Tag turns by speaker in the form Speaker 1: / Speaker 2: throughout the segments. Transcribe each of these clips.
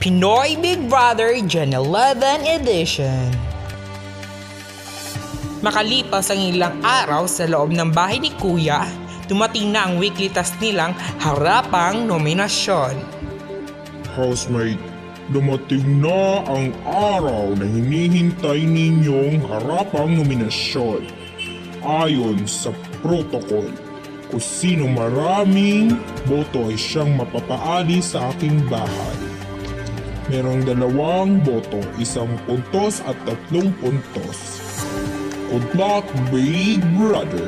Speaker 1: Pinoy Big Brother Gen 11 Edition. Makalipas ang ilang araw sa loob ng bahay ni Kuya, dumating na ang weekly task nilang harapang nominasyon.
Speaker 2: Housemate, dumating na ang araw na hinihintay ninyong harapang nominasyon. Ayon sa protocol, kung sino maraming boto ay siyang mapapaali sa aking bahay. Merong 2 boto, 1 puntos at 3 puntos. Good luck, Big Brother!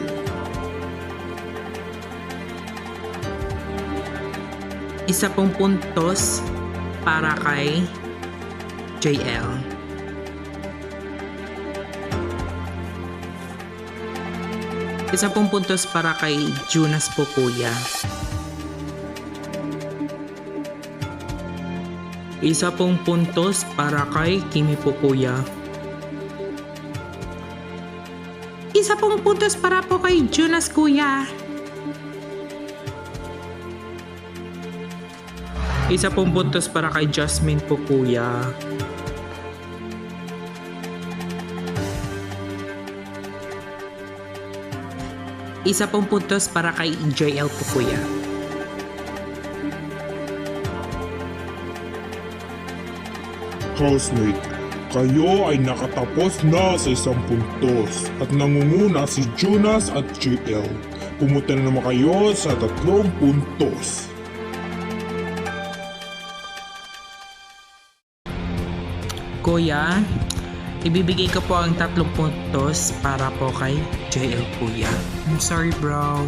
Speaker 1: Isa pong puntos para kay JL. Isa pong puntos para kay Jonas po, Kuya. Isa pong puntos para kay Kimi po, Kuya. Isa pong puntos para po kay Jonas, Kuya. Isa pong puntos para kay Jasmine po, Kuya. Isa pong puntos para kay JL po, Kuya.
Speaker 2: Housemate, kayo ay nakatapos na sa 1 puntos at nangunguna si Jonas at JL. Pumunta na naman kayo sa 3 puntos.
Speaker 1: Kuya, ibibigay ko po ang 3 puntos para po kay JL, Kuya. I'm sorry, bro.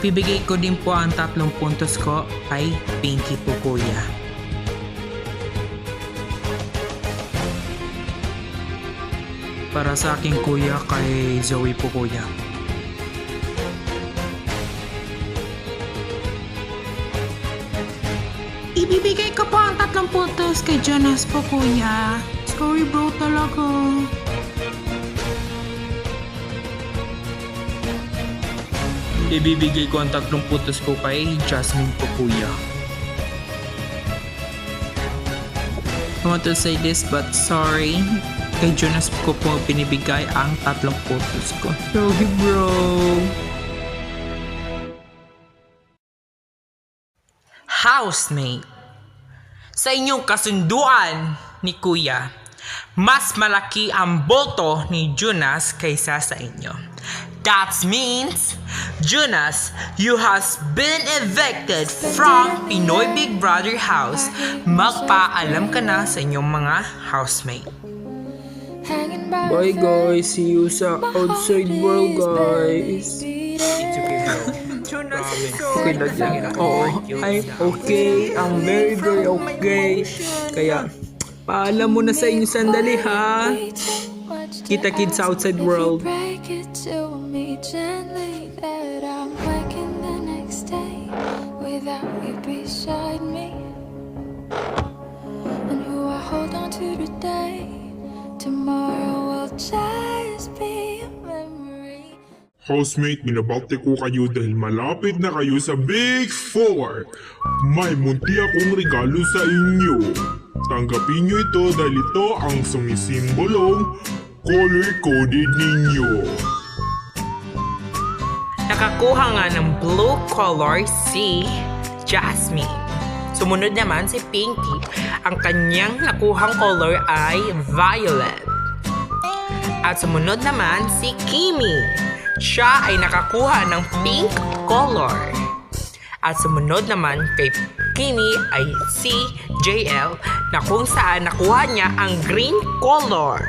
Speaker 1: Ibibigay ko din po ang 3 puntos ko kay Pinky po, Kuya. Para sa akin, Kuya, kay Zoe po, Kuya. Ibibigay ko po ang 3 puntos kay Jonas po, Kuya. Sorry, bro, talaga. Ibibigay ko ang 3 puntos ko kay Jasmine po, Kuya. I want to say this but sorry. Kay Jonas ko po pinibigay ang 3 puntos ko. Sorry, bro. Housemate, sa inyong kasunduan ni Kuya, mas malaki ang boto ni Jonas kaysa sa inyo. That means, Jonas, you has been evicted from Pinoy Big Brother house. Magpaalam ka na sa inyong mga housemate.
Speaker 3: Bye guys, see you sa outside world guys.
Speaker 1: It's okay, bro. Jonas is so
Speaker 3: Okay na dyan. Oo, I'm okay. I'm very very okay. Kaya, paalam mo na sa inyo sandali ha. Kita kids sa outside world.
Speaker 2: Housemate, binabati ko kayo dahil malapit na kayo sa Big 4. May munti akong regalo sa inyo. Tanggapin nyo ito dahil ito ang sumisimbolong color-coded ninyo.
Speaker 1: Nakakuha nga ng blue color si Jasmine. Sumunod naman si Pinky. Ang kanyang nakuhang color ay violet. At sumunod naman si Kimi. Siya ay nakakuha ng pink color. At sumunod naman kay Kimi ay si JL na kung saan nakuha niya ang green color.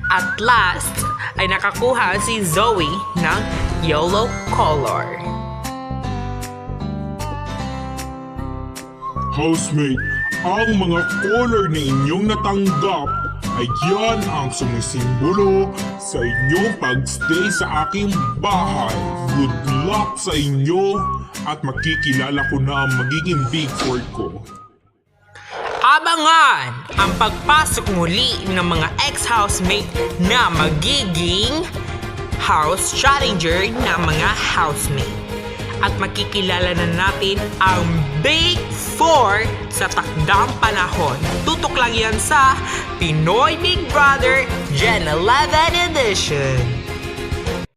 Speaker 1: At last ay nakakuha si Zoe ng yellow color.
Speaker 2: Housemate, ang mga color na inyong natanggap ay yan ang sumisimbolo sa inyong pagstay sa aking bahay. Good luck sa inyo at makikilala ko na ang magiging Big 4 ko.
Speaker 1: Abangan ang pagpasok muli ng mga ex-housemate na magiging house challenger ng mga housemate. at makikilala na natin ang Big Four sa takdang panahon. Tutok lang yan sa Pinoy Big Brother Gen 11 Edition.